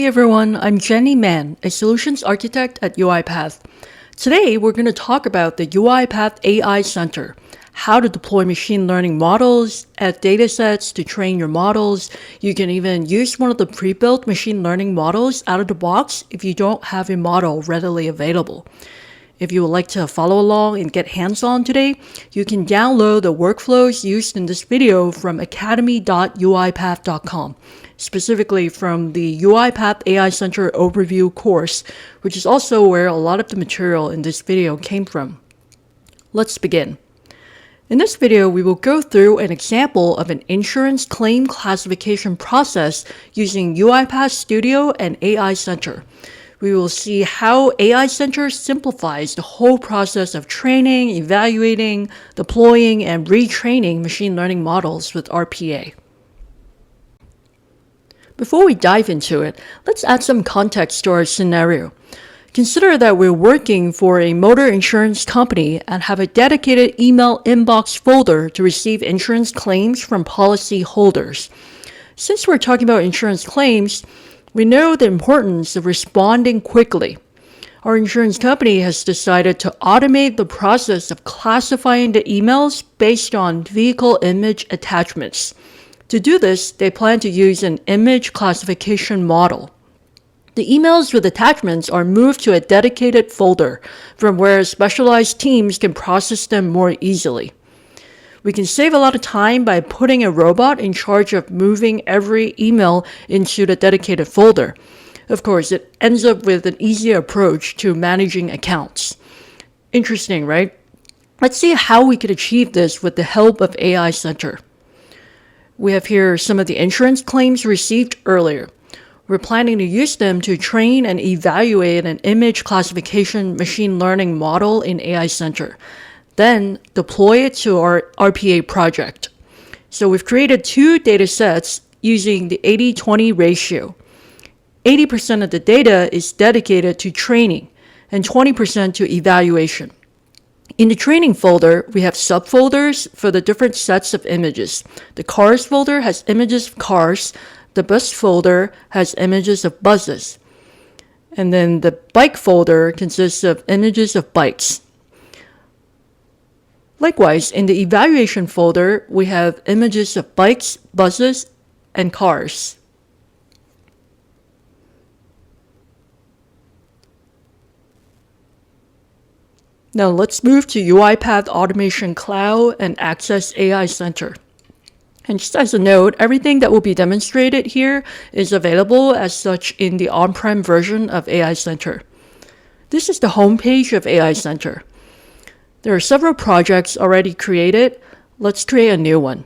Hey everyone, I'm Jenny Mann, a solutions architect at UiPath. Today we're going to talk about the UiPath AI Center, how to deploy machine learning models, add datasets to train your models. You can even use one of the pre-built machine learning models out of the box if you don't have a model readily available. If you would like to follow along and get hands-on today, you can download the workflows used in this video from academy.uipath.com, specifically from the UiPath AI Center overview course, which is also where a lot of the material in this video came from. Let's begin. In this video, we will go through an example of an insurance claim classification process using UiPath Studio and AI Center. We will see how AI Center simplifies the whole process of training, evaluating, deploying, and retraining machine learning models with RPA. Before we dive into it, let's add some context to our scenario. Consider that we're working for a motor insurance company and have a dedicated email inbox folder to receive insurance claims from policy holders. Since we're talking about insurance claims, we know the importance of responding quickly. Our insurance company has decided to automate the process of classifying the emails based on vehicle image attachments. To do this, they plan to use an image classification model. The emails with attachments are moved to a dedicated folder from where specialized teams can process them more easily. We can save a lot of time by putting a robot in charge of moving every email into the dedicated folder. Of course, it ends up with an easier approach to managing accounts. Interesting, right? Let's see how we could achieve this with the help of AI Center. We have here some of the insurance claims received earlier. We're planning to use them to train and evaluate an image classification machine learning model in AI Center. Then deploy it to our RPA project. So we've created two data sets using the 80-20 ratio. 80% of the data is dedicated to training and 20% to evaluation. In the training folder, we have subfolders for the different sets of images. The cars folder has images of cars. The bus folder has images of buses. And then the bike folder consists of images of bikes. Likewise, in the evaluation folder, we have images of bikes, buses, and cars. Now let's move to UiPath Automation Cloud and Access AI Center. And just as a note, everything that will be demonstrated here is available as such in the on-prem version of AI Center. This is the homepage of AI Center. There are several projects already created. Let's create a new one.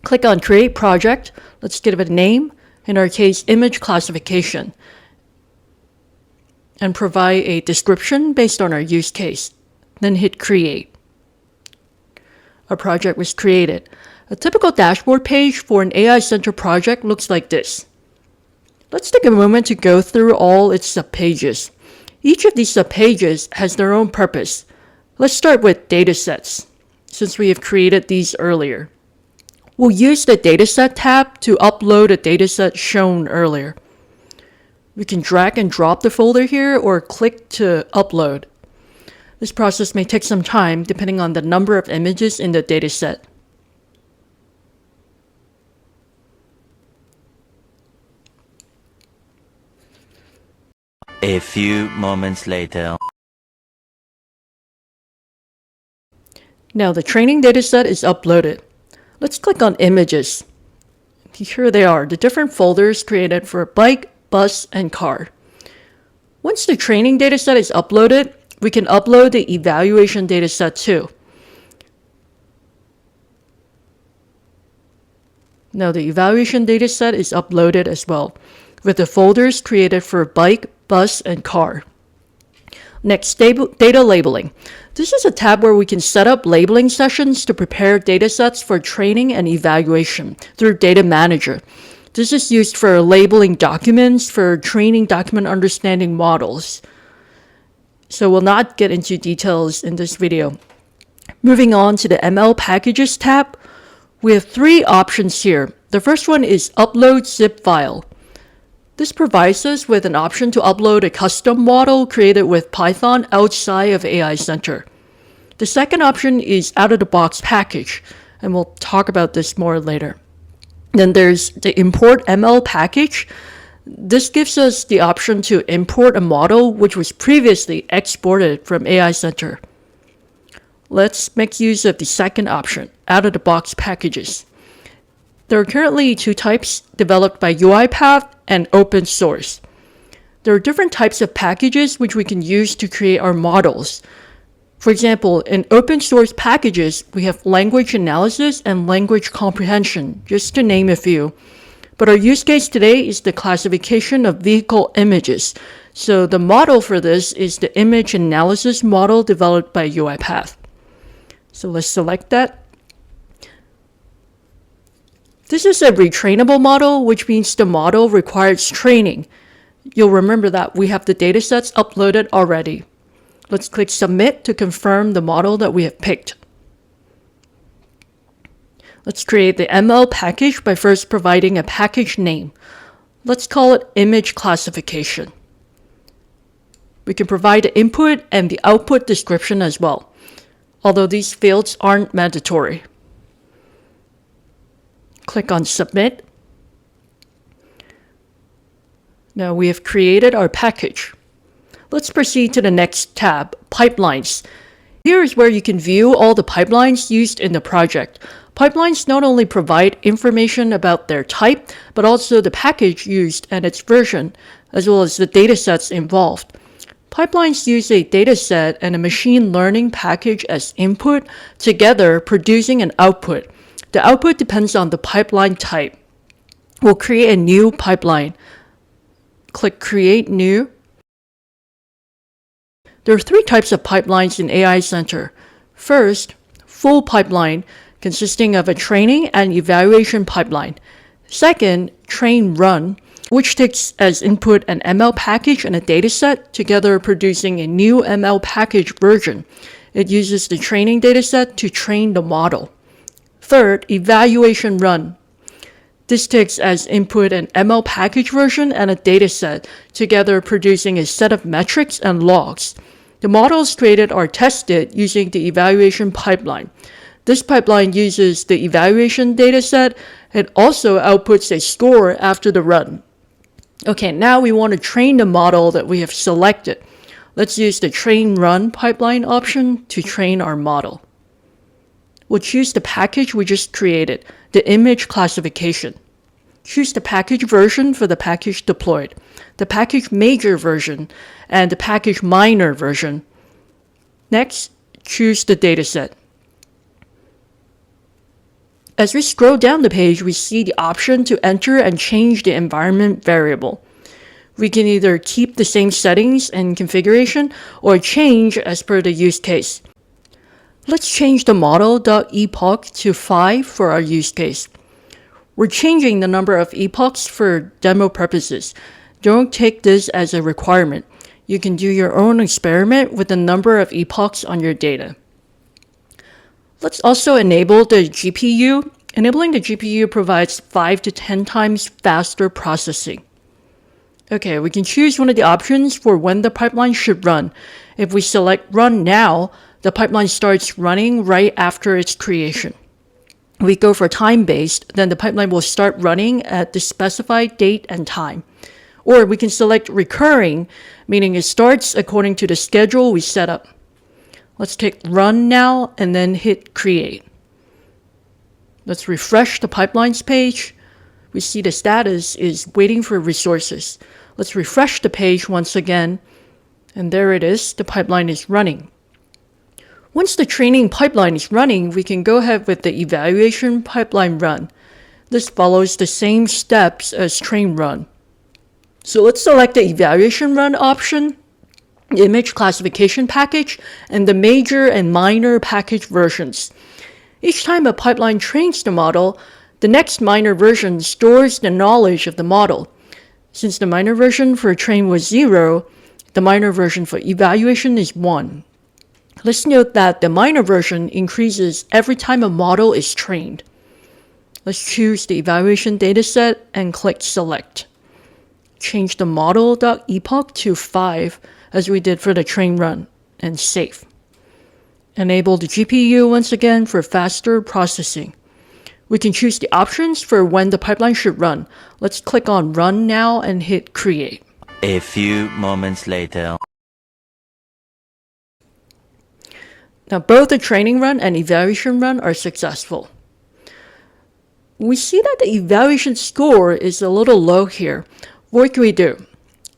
Click on Create Project. Let's give it a name, in our case, Image Classification, and provide a description based on our use case. Then hit Create. A project was created. A typical dashboard page for an AI Center project looks like this. Let's take a moment to go through all its subpages. Each of these subpages has their own purpose. Let's start with datasets, since we have created these earlier. We'll use the Dataset tab to upload a dataset shown earlier. We can drag and drop the folder here or click to upload. This process may take some time depending on the number of images in the dataset. A few moments later. Now the training dataset is uploaded. Let's click on Images. Here they are, the different folders created for bike, bus, and car. Once the training dataset is uploaded, we can upload the evaluation dataset too. Now the evaluation dataset is uploaded as well, with the folders created for bike, bus, and car. Next, data labeling. This is a tab where we can set up labeling sessions to prepare datasets for training and evaluation through Data Manager. This is used for labeling documents for training document understanding models. So we'll not get into details in this video. Moving on to the ML Packages tab, – We have three options here. The first one is upload zip file. This provides us with an option to upload a custom model created with Python outside of AI Center. The second option is out-of-the-box package, and we'll talk about this more later. Then there's the import ML package. This gives us the option to import a model which was previously exported from AI Center. Let's make use of the second option, out-of-the-box packages. There are currently two types developed by UiPath and open source. There are different types of packages which we can use to create our models. For example, in open source packages, we have language analysis and language comprehension, just to name a few. But our use case today is the classification of vehicle images. So the model for this is the image analysis model developed by UiPath. So let's select that. This is a retrainable model, which means the model requires training. You'll remember that we have the datasets uploaded already. Let's click Submit to confirm the model that we have picked. Let's create the ML package by first providing a package name. Let's call it image classification. We can provide the input and the output description as well, although these fields aren't mandatory. Click on Submit. Now we have created our package. Let's proceed to the next tab, Pipelines. Here is where you can view all the pipelines used in the project. Pipelines not only provide information about their type, but also the package used and its version, as well as the datasets involved. Pipelines use a dataset and a machine learning package as input, together producing an output. The output depends on the pipeline type. We'll create a new pipeline. Click Create New. There are three types of pipelines in AI Center. First, full pipeline, consisting of a training and evaluation pipeline. Second, train run, which takes as input an ML package and a dataset, together producing a new ML package version. It uses the training dataset to train the model. Third, evaluation run. This takes as input an ML package version and a dataset, together producing a set of metrics and logs. The models created are tested using the evaluation pipeline. This pipeline uses the evaluation dataset. It also outputs a score after the run. Okay, now we want to train the model that we have selected. Let's use the train run pipeline option to train our model. We'll choose the package we just created, the image classification. Choose the package version for the package deployed, the package major version, and the package minor version. Next, choose the dataset. As we scroll down the page, we see the option to enter and change the environment variable. We can either keep the same settings and configuration or change as per the use case. Let's change the model.epoch to 5 for our use case. We're changing the number of epochs for demo purposes. Don't take this as a requirement. You can do your own experiment with the number of epochs on your data. Let's also enable the GPU. Enabling the GPU provides 5 to 10 times faster processing. Okay, we can choose one of the options for when the pipeline should run. If we select Run Now, the pipeline starts running right after its creation. We go for time-based, then the pipeline will start running at the specified date and time. Or we can select Recurring, meaning it starts according to the schedule we set up. Let's take Run Now and then hit Create. Let's refresh the pipelines page. We see the status is waiting for resources. Let's refresh the page once again. And there it is, the pipeline is running. Once the training pipeline is running, we can go ahead with the evaluation pipeline run. This follows the same steps as train run. So let's select the evaluation run option, the image classification package, and the major and minor package versions. Each time a pipeline trains the model, the next minor version stores the knowledge of the model. Since the minor version for train was 0, the minor version for evaluation is 1. Let's note that the minor version increases every time a model is trained. Let's choose the evaluation dataset and click Select. change the model.epoch to 5 as we did for the train run and save. Enable the GPU once again for faster processing. We can choose the options for when the pipeline should run. Let's click on Run Now and hit Create. A few moments later. Now both the training run and evaluation run are successful. We see that the evaluation score is a little low here. What can we do?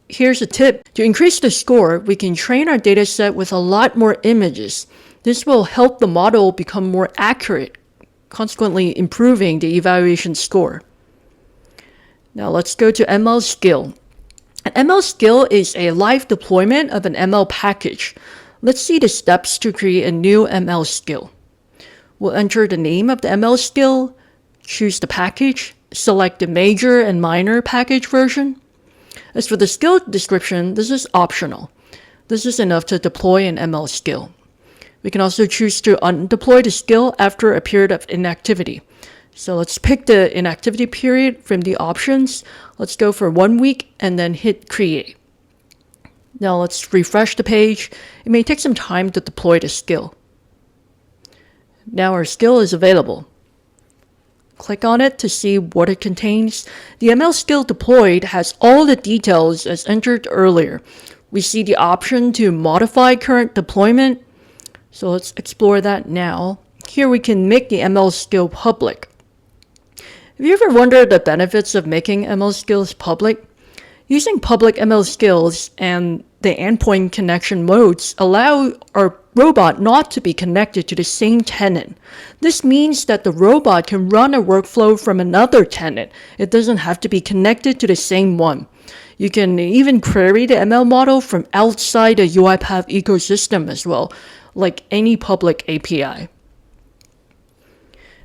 Here's a tip. To increase the score, we can train our dataset with a lot more images. This will help the model become more accurate, consequently improving the evaluation score. Now let's go to ML skill. An ML skill is a live deployment of an ML package. Let's see the steps to create a new ML skill. We'll enter the name of the ML skill, choose the package, select the major and minor package version. As for the skill description, this is optional. This is enough to deploy an ML skill. We can also choose to undeploy the skill after a period of inactivity. So let's pick the inactivity period from the options. Let's go for 1 week and then hit create. Now let's refresh the page. It may take some time to deploy the skill. Now our skill is available. Click on it to see what it contains. The ML skill deployed has all the details as entered earlier. We see the option to modify current deployment. So let's explore that now. Here we can make the ML skill public. Have you ever wondered the benefits of making ML skills public? Using public ML skills and the endpoint connection modes allow our robot not to be connected to the same tenant. This means that the robot can run a workflow from another tenant. It doesn't have to be connected to the same one. You can even query the ML model from outside the UiPath ecosystem as well, like any public API.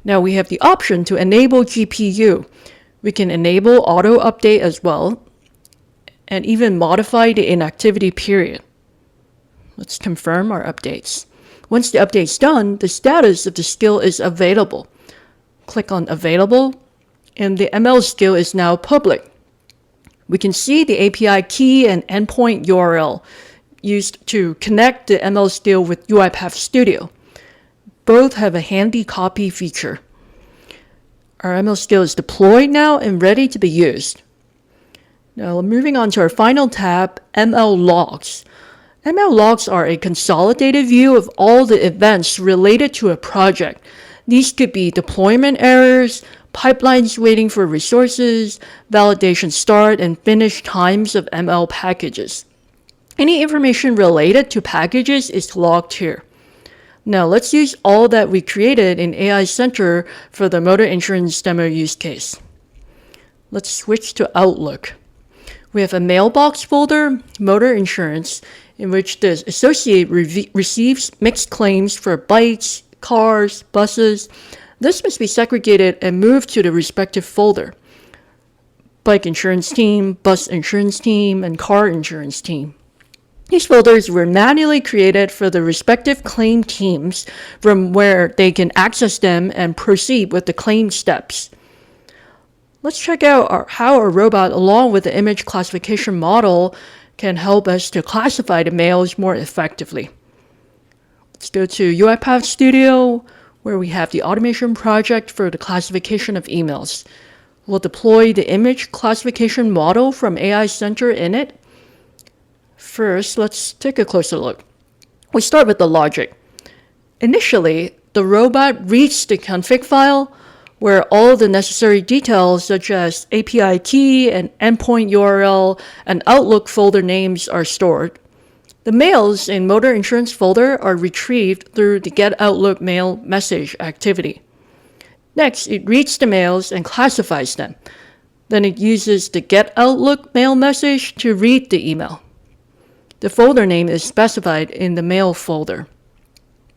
Now we have the option to enable GPU. We can enable auto update as well, and even modify the inactivity period. Let's confirm our updates. Once the update's done, the status of the skill is available. Click on Available, and the ML skill is now public. We can see the API key and endpoint URL used to connect the ML skill with UiPath Studio. Both have a handy copy feature. Our ML skill is deployed now and ready to be used. Now moving on to our final tab, ML logs. ML logs are a consolidated view of all the events related to a project. These could be deployment errors, pipelines waiting for resources, validation start and finish times of ML packages. Any information related to packages is logged here. Now let's use all that we created in AI Center for the motor insurance demo use case. Let's switch to Outlook. We have a mailbox folder, motor insurance, in which the associate receives mixed claims for bikes, cars, buses. This must be segregated and moved to the respective folder. Bike insurance team, bus insurance team, and car insurance team. These folders were manually created for the respective claim teams from where they can access them and proceed with the claim steps. Let's check out how our robot, along with the image classification model, can help us to classify the mails more effectively. Let's go to UiPath Studio, where we have the automation project for the classification of emails. We'll deploy the image classification model from AI Center in it. First, let's take a closer look. We start with the logic. Initially, the robot reads the config file, where all the necessary details such as API key and endpoint URL and Outlook folder names are stored. The mails in motor insurance folder are retrieved through the Get Outlook Mail message activity. Next, it reads the mails and classifies them. Then it uses the Get Outlook Mail message to read the email. The folder name is specified in the mail folder.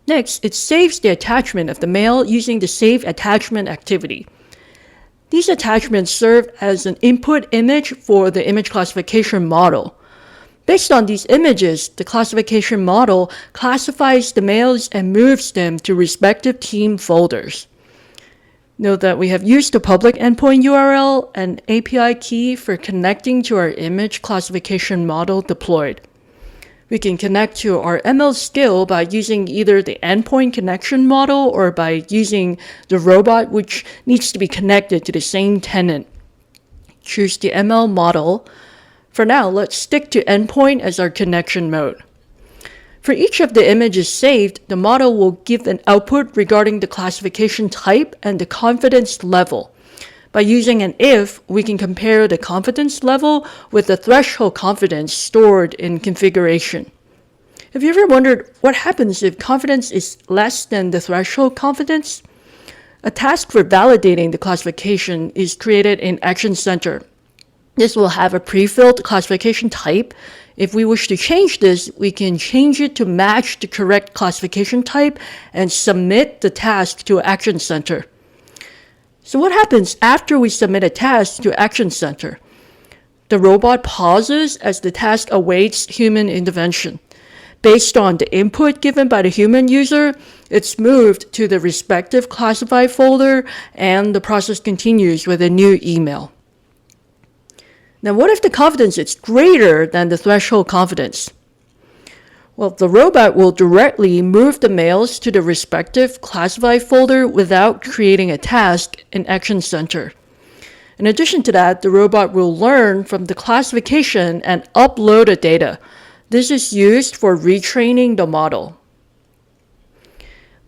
Next, it saves the attachment of the mail using the Save Attachment activity. These attachments serve as an input image for the image classification model. Based on these images, the classification model classifies the mails and moves them to respective team folders. Note that we have used the public endpoint URL and API key for connecting to our image classification model deployed. We can connect to our ML skill by using either the endpoint connection model or by using the robot, which needs to be connected to the same tenant. Choose the ML model. For now, let's stick to endpoint as our connection mode. For each of the images saved, the model will give an output regarding the classification type and the confidence level. By using an if, we can compare the confidence level with the threshold confidence stored in configuration. Have you ever wondered what happens if confidence is less than the threshold confidence? A task for validating the classification is created in Action Center. This will have a pre-filled classification type. If we wish to change this, we can change it to match the correct classification type and submit the task to Action Center. So what happens after we submit a task to Action Center? The robot pauses as the task awaits human intervention. Based on the input given by the human user, it's moved to the respective classified folder and the process continues with a new email. Now, what if the confidence is greater than the threshold confidence? Well, the robot will directly move the mails to the respective classified folder without creating a task in Action Center. In addition to that, the robot will learn from the classification and upload the data. This is used for retraining the model.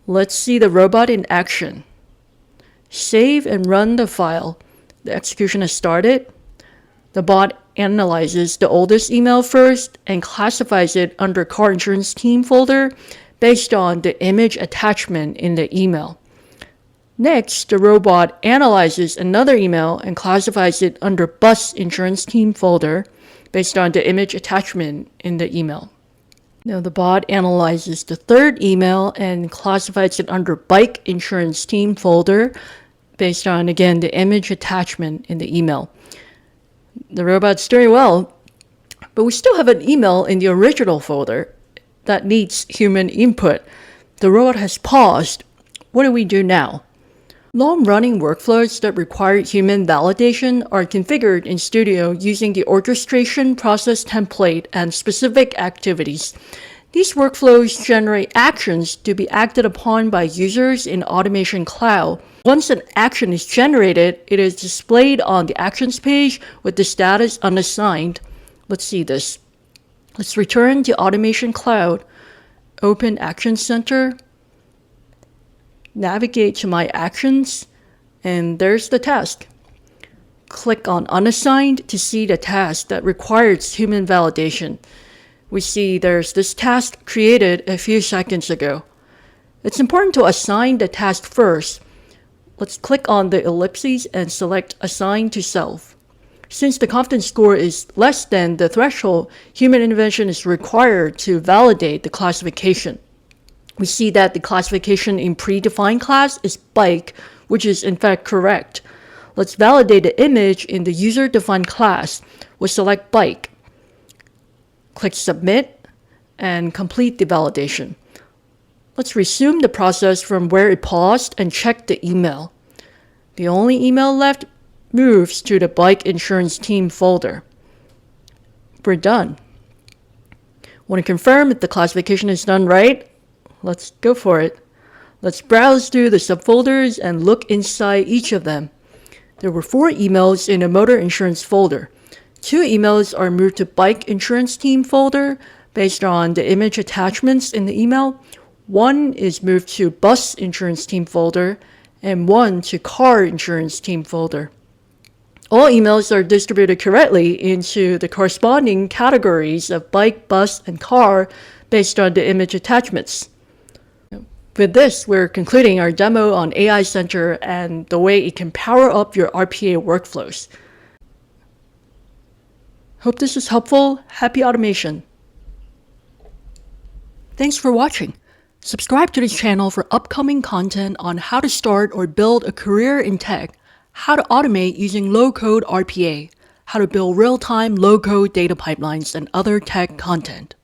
Let's see the robot in action. Save and run the file. The execution has started. The bot analyzes the oldest email first and classifies it under car insurance team folder based on the image attachment in the email. Next, the robot analyzes another email and classifies it under bus insurance team folder based on the image attachment in the email. Now the bot analyzes the third email and classifies it under bike insurance team folder based on, again, the image attachment in the email. The robot's doing well, but we still have an email in the original folder that needs human input. The robot has paused. What do we do now? Long-running workflows that require human validation are configured in Studio using the orchestration process template and specific activities. These workflows generate actions to be acted upon by users in Automation Cloud. Once an action is generated, it is displayed on the Actions page with the status unassigned. Let's see this. Let's return to Automation Cloud, open Action Center, navigate to My Actions, and there's the task. Click on Unassigned to see the task that requires human validation. We see there's this task created a few seconds ago. It's important to assign the task first. Let's click on the ellipses and select Assign to Self. Since the confidence score is less than the threshold, human intervention is required to validate the classification. We see that the classification in predefined class is bike, which is in fact correct. Let's validate the image in the user-defined class. We'll select bike. Click Submit and complete the validation. Let's resume the process from where it paused and check the email. The only email left moves to the bike insurance team folder. We're done. Want to confirm if the classification is done right? Let's go for it. Let's browse through the subfolders and look inside each of them. There were 4 emails in the motor insurance folder. 2 emails are moved to bike insurance team folder based on the image attachments in the email. 1 is moved to bus insurance team folder and 1 to car insurance team folder. All emails are distributed correctly into the corresponding categories of bike, bus, and car based on the image attachments. With this, we're concluding our demo on AI Center and the way it can power up your RPA workflows. Hope this was helpful. Happy automation. Thanks for watching. Subscribe to this channel for upcoming content on how to start or build a career in tech, how to automate using low-code RPA, how to build real-time low-code data pipelines, and other tech content.